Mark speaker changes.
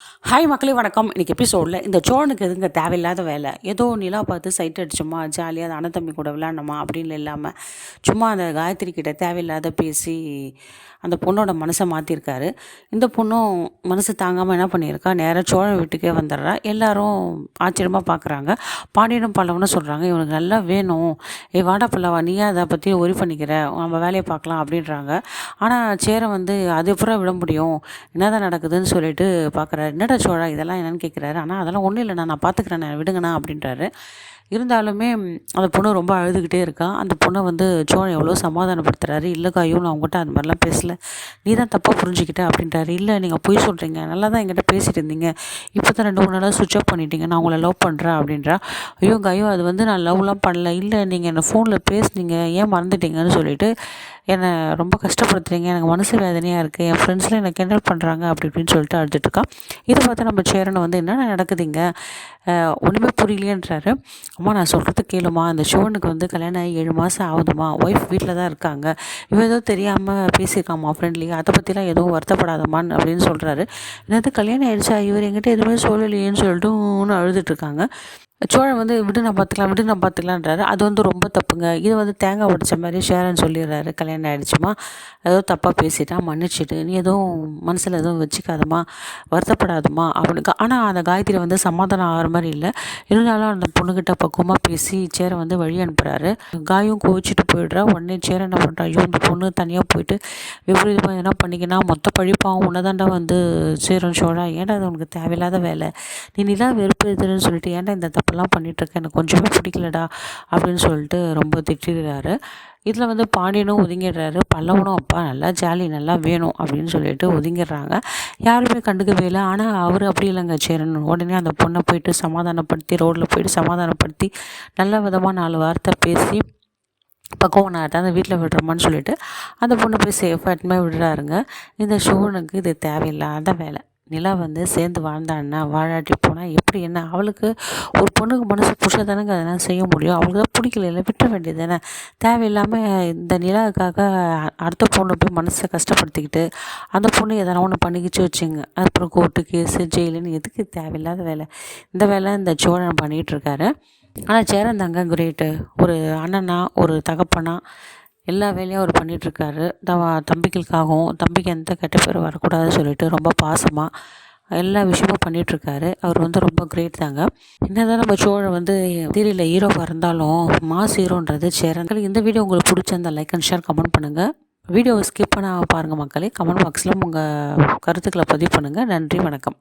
Speaker 1: Hi மக்களே வணக்கம். இன்றைக்கி எபிசோடில் இந்த சோழனுக்கு எதுங்க தேவையில்லாத வேலை, ஏதோ நிலா பார்த்து சைட் அடிச்சோமா, ஜாலியாக அந்த அண்ணன் தம்பி கூட விளையாடணுமா அப்படின்னு இல்லாமல் சும்மா அந்த காயத்ரி கிட்ட தேவையில்லாத பேசி அந்த பொண்ணோட மனசை மாற்றிருக்காரு. இந்த பொண்ணும் மனசு தாங்காமல் என்ன பண்ணியிருக்கா, நேராக சோழ வீட்டுக்கே வந்துடுறா. எல்லாரும் ஆச்சரியமாக பார்க்குறாங்க. பாண்டியனும் பல்லவனும் சொல்கிறாங்க, இவனுக்கு நல்லா வேணும், வாடா பல்லவா நீயே அதை பற்றி ஒரி பண்ணிக்கிற, நம்ம வேலையை பார்க்கலாம் அப்படின்றாங்க. ஆனால் சேரை அது எப்பறம் விட முடியும், என்னதான் நடக்குதுன்னு சொல்லிட்டு பார்க்குறாரு. என்னடா சோழா இதெல்லாம் என்னென்னு கேட்குறாரு. ஆனால் அதெல்லாம் ஒன்றும் இல்லை, நான் பார்த்துக்கிறேன், விடுங்கண்ணா அப்படின்றாரு. இருந்தாலுமே அந்த பொண்ணு ரொம்ப அழுதுகிட்டே இருக்கா. அந்த பொண்ணை சோழன் எவ்வளோ சமாதானப்படுத்துறாரு. இல்லைக்கா ஐயோ நான் உங்கள்கிட்ட அது மாதிரிலாம் பேசலை, நீ தான் தப்பாக புரிஞ்சுக்கிட்ட அப்படின்றாரு. இல்லை நீங்கள் பொய் சொல்கிறீங்க, நல்லா தான் என்கிட்ட பேசிகிட்டு இருந்தீங்க, இப்போ தான் 2-3 நாளாக சுவிட்ச் ஆஃப் பண்ணிட்டீங்க, நான் உங்களை லவ் பண்ணுறேன் அப்படின்றா. ஐயோ அது நான் லவ்லாம் பண்ணல, இல்லை நீங்கள் என்னை ஃபோனில் பேசுனீங்க, ஏன் மறந்துட்டீங்கன்னு சொல்லிட்டு என்னை ரொம்ப கஷ்டப்படுத்துறீங்க, எனக்கு மனசு வேதனையாக இருக்குது, என் ஃப்ரெண்ட்ஸ்லாம் என்னை கிண்டல் பண்ணுறாங்க அப்படி இப்படின்னு சொல்லிட்டு அழுதுட்டுருக்கான். இதை பார்த்து நம்ம சேரனை என்ன நடக்குதுங்க, ஒன்றுமே புரியலையன்றாரு. அம்மா நான் சொல்கிறது கேளுமா, அந்த சிவனுக்கு கல்யாணம் ஆகி 7 மாதம் ஆகுதுமா, ஒய்ஃப் வீட்டில் தான் இருக்காங்க, இவன் ஏதோ தெரியாமல் பேசியிருக்காம்மா ஃப்ரெண்ட்லி, அதை பற்றிலாம் எதுவும் வருத்தப்படாதம்மான்னு அப்படின்னு சொல்கிறாரு. என்னது கல்யாணம் ஆகிடுச்சா, இவர் என்கிட்ட எதுவுமே சொல்லலையேன்னு சொல்லிட்டு ஒன்று அழுதுட்டுருக்காங்க. சோழன் விடு நான் பார்த்துக்கலான்றாரு. அது ரொம்ப தப்புங்க. இது தேங்காய் உடைச்ச மாதிரி ஷேரன் சொல்லிடுறாரு, கல்யாணம் ஆகிடுச்சுமா, ஏதோ தப்பாக பேசிட்டான், மன்னிச்சிட்டு, நீ எதுவும் மனசில் எதுவும் வச்சுக்காதம்மா, வருத்தப்படாதம்மா அவனுக்கு. ஆனால் அந்த காயத்ரி சமாதானம் ஆகிற மாதிரி இல்லை. இருந்தாலும் அந்த பொண்ணுக்கிட்ட பக்குவமாக பேசி சேரை வழி அனுப்புகிறாரு. காயும் கோவிச்சிட்டு போயிடுறா. உடனே சேரை என்ன பண்ணுறா, ஐயோ இந்த பொண்ணு தனியாக போயிட்டு விபரீதமாக எதனா பண்ணிக்கினா மொத்த பழிப்பாகவும் உன்னதாண்டா சேரும் சோழா, ஏன்டா அது உனக்கு தேவையில்லாத வேலை, நீ நிலா வெறுப்பு எதுன்னு சொல்லிட்டு ஏன்டா இந்த தப்பெல்லாம் பண்ணிகிட்ருக்கேன், எனக்கு கொஞ்சமே பிடிக்கலடா அப்படின்னு சொல்லிட்டு ரொம்ப திட்டிடுறாரு. இதில் பாண்டியனும் ஒதுங்கிடுறாரு. பல்லவனும் அப்பா நல்லா ஜாலி, நல்லா வேணும் அப்படின்னு சொல்லிட்டு ஒதுங்கிடுறாங்க. யாருமே கண்டுக்கவே இல்லை. ஆனால் அவர் அப்படி இல்லைங்க சேரன். உடனே அந்த பொண்ணை போயிட்டு சமாதானப்படுத்தி, ரோட்டில் போயிட்டு சமாதானப்படுத்தி நல்ல விதமாக 4 வார்த்தை பேசி பக்குவம் நான் அந்த வீட்டில் விடுறோமான்னு சொல்லிட்டு அந்த பொண்ணை போய் சேஃபாக எடுத்துமே விடுறாருங்க. இந்த ஷோனுக்கு இது தேவையில்லாத வேலை. நிலா சேர்ந்து வாழ்ந்தான்னா வாழாட்டி போனால் எப்படி என்ன, அவளுக்கு ஒரு பொண்ணுக்கு மனசு பிடிச்சா தானேங்க அதெல்லாம் செய்ய முடியும், அவளுக்கு தான் பிடிக்கல, விட்டுற வேண்டியது தானே. தேவையில்லாமல் இந்த நிலாவுக்காக அடுத்த பொண்ணு போய் மனசை கஷ்டப்படுத்திக்கிட்டு அந்த பொண்ணு எதனா ஒன்று பண்ணிக்கிச்சு வச்சுங்க, அப்புறம் கோர்ட்டு கேஸு ஜெயிலுன்னு எதுக்கு தேவையில்லாத வேலை. இந்த வேலை இந்த சோழன் பண்ணிகிட்ருக்காரு. ஆனால் சேரன் தாங்க கிரேட்டு. ஒரு அண்ணனா, ஒரு தகப்பனா எல்லா வேலையும் அவர் பண்ணிகிட்ருக்காரு. தம்பிகளுக்காகவும் தம்பிக்கு எந்த கெட்ட பேர் வரக்கூடாதுன்னு சொல்லிட்டு ரொம்ப பாசமாக எல்லா விஷயமும் பண்ணிகிட்ருக்காரு. அவர் ரொம்ப கிரேட் தாங்க. என்னதான் நம்ம சோழன் சீரியலில் ஹீரோவாக இருந்தாலும் மாஸ் ஹீரோன்றது சேரன். இந்த வீடியோ உங்களுக்கு பிடிச்சிருந்தா லைக் அண்ட் ஷேர், கமெண்ட் பண்ணுங்கள். வீடியோவை ஸ்கிப் பண்ண பாருங்கள் மக்களே. கமெண்ட் பாக்ஸில் உங்கள் கருத்துக்களை பதிவு பண்ணுங்கள். நன்றி, வணக்கம்.